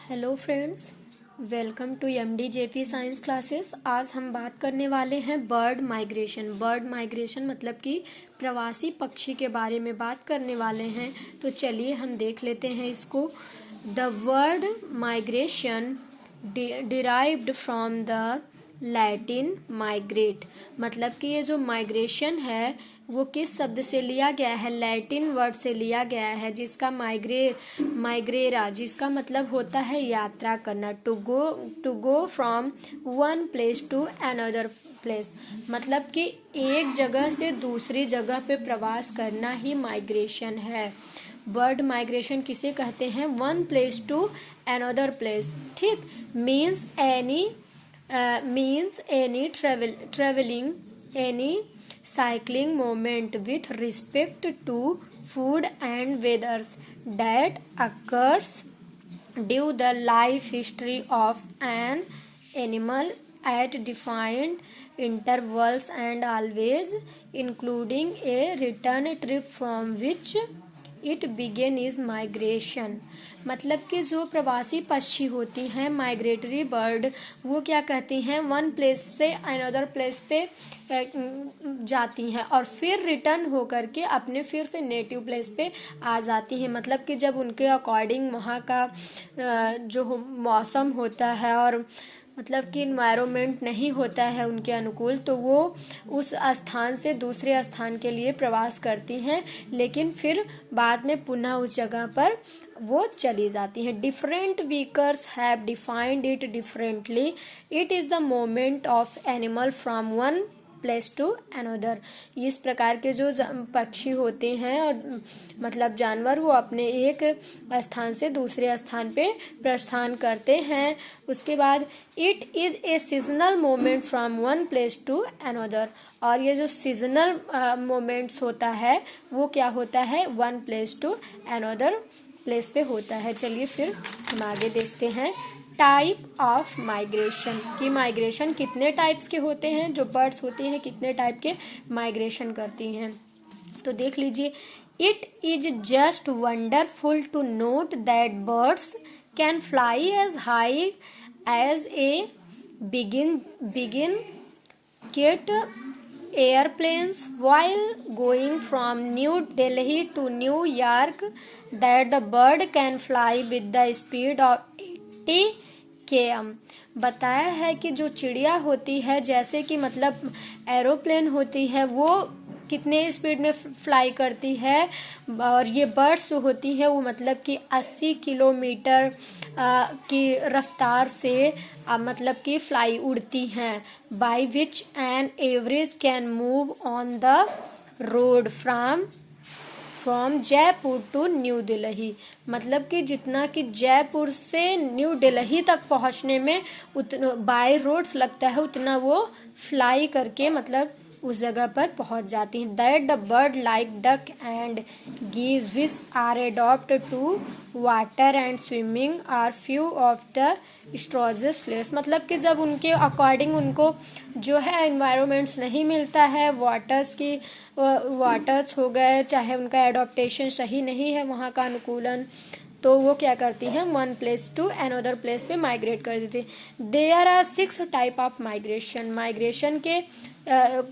Hello friends, welcome to MDJP science classes. आज हम बात करने वाले हैं बर्ड माइग्रेशन। बर्ड माइग्रेशन मतलब कि प्रवासी पक्षी के बारे में बात करने वाले हैं। तो चलिए हम देख लेते हैं इसको। The word migration derived from the Latin migrate, मतलब कि ये जो माइग्रेशन है वो किस शब्द से लिया गया है? लैटिन वर्ड से लिया गया है, जिसका माइग्रेरा, जिसका मतलब होता है यात्रा करना। To go from one place to another place, मतलब कि एक जगह से दूसरी जगह पे प्रवास करना ही माइग्रेशन है। बर्ड माइग्रेशन किसे कहते हैं? One place to another place, ठीक। means any traveling, any cycling movement with respect to food and weathers that occurs due the life history of an animal at defined intervals and always including a return trip from which it began is migration. मतलब कि जो प्रवासी पक्षी होती हैं, migratory bird, वो क्या कहती हैं? वन प्लेस से अनदर प्लेस पे जाती हैं और फिर रिटर्न होकर के अपने फिर से नेटिव प्लेस पे आ जाती हैं। मतलब कि जब उनके अकॉर्डिंग वहाँ का जो मौसम होता है और मतलब कि इन्वायरमेंट नहीं होता है उनके अनुकूल, तो वो उस स्थान से दूसरे स्थान के लिए प्रवास करती हैं, लेकिन फिर बाद में पुनः उस जगह पर वो चली जाती हैं। Different workers have defined it differently. It is the moment of animal from one place to another. इस प्रकार के जो पक्षी होते हैं और मतलब जानवर, वो अपने एक स्थान से दूसरे स्थान पे प्रस्थान करते हैं। उसके बाद it is a seasonal moment from one place to another. और ये जो सीजनल मोमेंट्स होता है वो क्या होता है? One place to another place पे होता है। चलिए फिर हम आगे देखते हैं टाइप ऑफ माइग्रेशन, कि माइग्रेशन कितने टाइप्स के होते हैं, जो बर्ड्स होती हैं कितने टाइप के माइग्रेशन करती हैं। तो देख लीजिए, it is just wonderful to note that birds can fly as high as a begin kit airplanes while going from New Delhi to New York, that the bird can fly with the speed of 80 km। बताया है कि जो चिड़िया होती है, जैसे कि मतलब एरोप्लेन होती है, वो कितने स्पीड में फ्लाई करती है, और ये बर्ड्स जो होती है वो मतलब कि 80 किलोमीटर की रफ्तार से मतलब कि फ्लाई उड़ती हैं। By which an average can move on the road from Jaipur to New Delhi, मतलब कि जितना कि जयपुर से न्यू दिल्ली तक पहुंचने में उतना बाय रोड्स लगता है, उतना वो फ्लाई करके मतलब उस जगह पर पहुंच जाती हैं। That the bird like duck and geese which are adopt to water and swimming are few of the strongest place, मतलब कि जब उनके अकॉर्डिंग उनको जो है एनवायरमेंट्स नहीं मिलता है, वाटर्स हो गए, चाहे उनका एडॉप्टेशन सही नहीं है वहाँ का अनुकूलन, तो वो क्या करती हैं? One place to another place पे माइग्रेट कर देती है। There are 6 type of migration. Migration के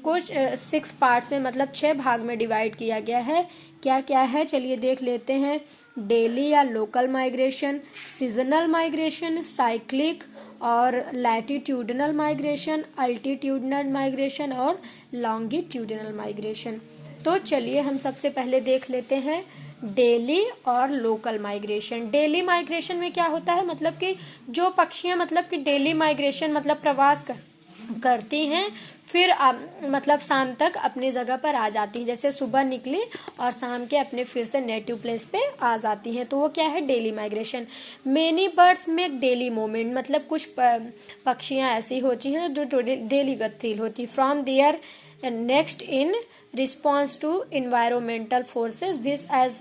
कुछ 6 पार्ट्स में, मतलब 6 भाग में डिवाइड किया गया है। क्या क्या है चलिए देख लेते हैं। डेली या local migration, seasonal migration, cyclic और लैटिट्यूडनल माइग्रेशन, अल्टीट्यूडनल माइग्रेशन और लॉन्गिट्यूडनल माइग्रेशन। तो चलिए हम सबसे पहले देख लेते हैं डेली और लोकल माइग्रेशन। डेली माइग्रेशन में क्या होता है? मतलब कि जो पक्षियां मतलब कि डेली माइग्रेशन मतलब प्रवास करती हैं, फिर मतलब शाम तक अपनी जगह पर आ जाती हैं। जैसे सुबह निकली और शाम के अपने फिर से नेटिव प्लेस पे आ जाती हैं, तो वो क्या है? Daily migration. Many birds make daily movement, मतलब कुछ पक्षियां ऐसी होती हैं जो डेली गतिशील होती, from there next in response to environmental forces which as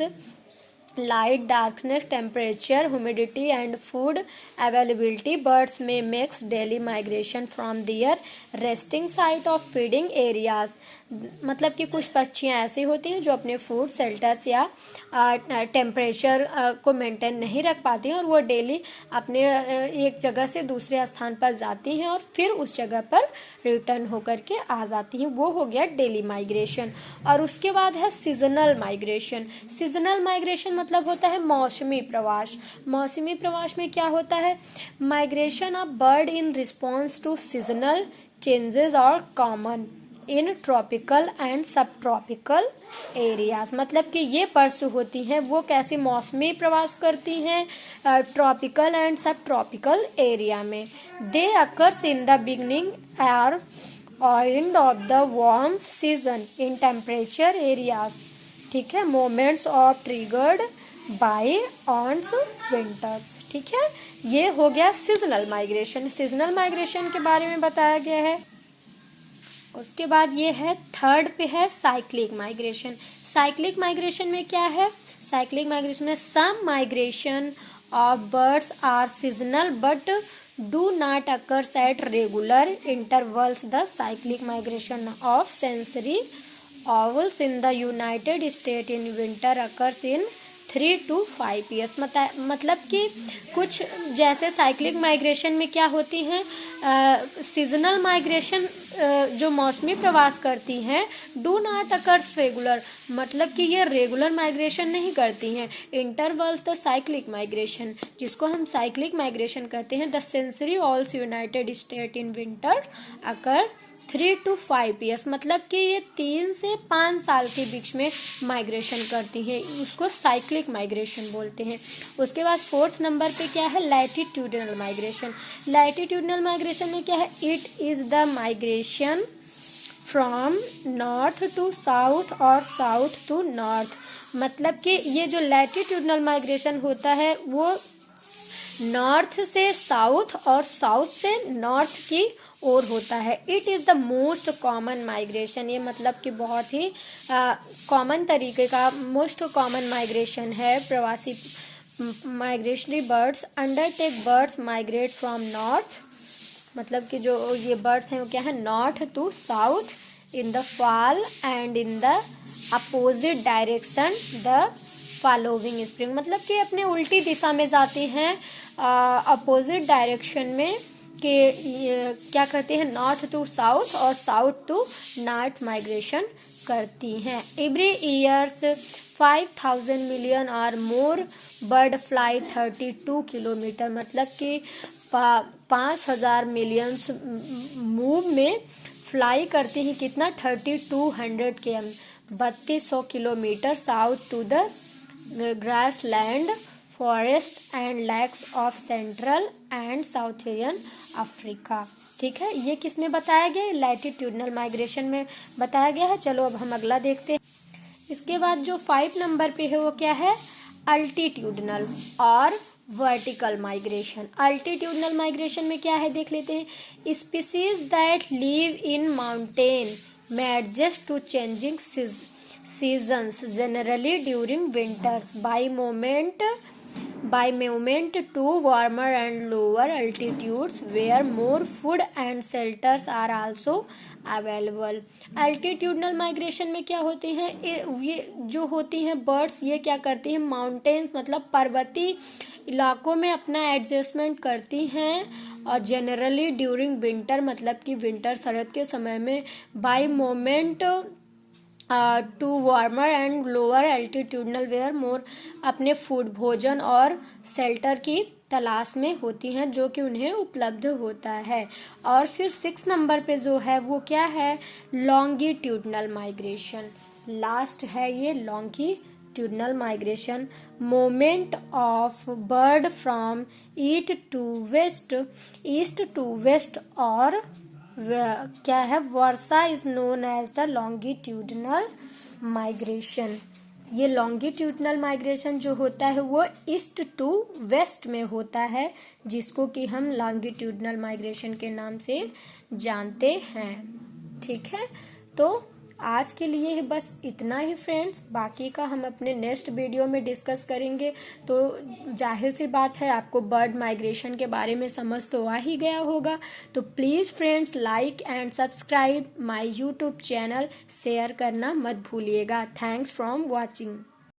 light, darkness, temperature, humidity and food availability, birds may make daily migration from their resting site of feeding areas. मतलब कि कुछ पक्षियाँ ऐसी होती हैं जो अपने फूड शेल्टर्स या टेम्परेचर को मेंटेन नहीं रख पाती हैं और वो डेली अपने एक जगह से दूसरे स्थान पर जाती हैं और फिर उस जगह पर रिटर्न होकर के आ जाती हैं। वो हो गया डेली माइग्रेशन। और उसके बाद है सीजनल माइग्रेशन। सीजनल माइग्रेशन मतलब होता है मौसमी प्रवास। मौसमी प्रवास में क्या होता है? Migration of bird in response to seasonal changes और कॉमन इन ट्रॉपिकल एंड सब ट्रॉपिकल एरियाज। मतलब कि ये पशु होती हैं वो कैसी मौसमी प्रवास करती हैं ट्रॉपिकल एंड सब ट्रॉपिकल एरिया में। They occurs in the beginning और end of the warm season in temperature areas. ठीक है, मोमेंट्स ऑफ ट्रिगर्ड बाय ऑन्स विंटर्स। ठीक है, ये हो गया सीजनल माइग्रेशन। सीजनल माइग्रेशन के बारे में बताया गया है। उसके बाद ये है थर्ड पे है साइक्लिक माइग्रेशन। साइक्लिक माइग्रेशन में क्या है? साइक्लिक माइग्रेशन में some migration of birds are seasonal but do not occurs at regular intervals. The cyclic migration of sensory owls in the united state in winter occurs in 3 to 5 years. मतलब कि कुछ जैसे cyclic migration में क्या होती हैं, seasonal migration जो मौसमी प्रवास करती हैं डू नॉट अकर्स रेगुलर, मतलब कि ये रेगुलर माइग्रेशन नहीं करती हैं। इंटरवल्स द साइक्लिक माइग्रेशन, जिसको हम साइक्लिक माइग्रेशन कहते हैं। The sensory owls united state in winter occur 3 to 5 years, मतलब कि ये 3 से 5 साल के बीच में माइग्रेशन करती हैं, उसको साइक्लिक माइग्रेशन बोलते हैं। उसके बाद फोर्थ नंबर पे क्या है? Latitudinal migration. लैटिट्यूडनल माइग्रेशन में क्या है? It is the migration from north to south और साउथ टू नॉर्थ। मतलब कि ये जो लैटिट्यूडनल माइग्रेशन होता है वो नॉर्थ से साउथ और साउथ से नॉर्थ की और होता है। It is the most common migration. ये मतलब कि बहुत ही कॉमन तरीके का मोस्ट कॉमन माइग्रेशन है। प्रवासी migrationary birds undertake birds migrate from north, मतलब कि जो ये बर्ड्स हैं वो क्या है? North to south in the fall and in the opposite direction the following spring. मतलब कि अपने उल्टी दिशा में जाती हैं अपोजिट डायरेक्शन में कि क्या करती हैं? नॉर्थ टू साउथ और साउथ टू नॉर्थ माइग्रेशन करती हैं। एवरी ईयर्स 5000 मिलियन और मोर बर्ड फ्लाई 32 किलोमीटर, मतलब कि 5000 मिलियंस मूव में फ्लाई करती हैं। कितना? 3200 km, 3200 kilometre south to the grass land forest and lakes of central and south Asian Africa. ठीक है, ये किस में बताया गया है? लैटिट्यूडनल माइग्रेशन में बताया गया है। चलो अब हम अगला देखते हैं। इसके बाद जो 5 नंबर पे है वो क्या है? अल्टीट्यूडनल और वर्टिकल माइग्रेशन। अल्टीट्यूडनल माइग्रेशन में क्या है देख लेते हैं। Species that live in mountain may adjust to changing seasons generally during winters by movement to warmer and lower altitudes where more food and shelters are also available. Altitudinal migration में क्या होती हैं? ये जो होती हैं बर्ड्स, ये क्या करती हैं? माउंटेन्स मतलब पर्वतीय इलाकों में अपना एडजस्टमेंट करती हैं और जनरली ड्यूरिंग विंटर, मतलब कि विंटर शरद के समय में by moment to warmer and lower altitudinal where more, अपने फूड भोजन और शेल्टर की तलाश में होती हैं जो कि उन्हें उपलब्ध होता है। और फिर 6 नंबर पे जो है वो क्या है? Longitudinal migration. लास्ट है ये longitudinal migration. Movement of bird from east to west और क्या है? Versa is known as the longitudinal migration. ये लॉन्गिट्यूडनल माइग्रेशन जो होता है वो ईस्ट टू वेस्ट में होता है, जिसको कि हम लॉन्गिट्यूडनल माइग्रेशन के नाम से जानते हैं। ठीक है, तो आज के लिए बस इतना ही फ्रेंड्स, बाकी का हम अपने नेक्स्ट वीडियो में डिस्कस करेंगे। तो जाहिर सी बात है आपको बर्ड माइग्रेशन के बारे में समझ तो आ ही गया होगा। तो please friends like and subscribe my YouTube channel, share करना मत भूलिएगा। Thanks from watching.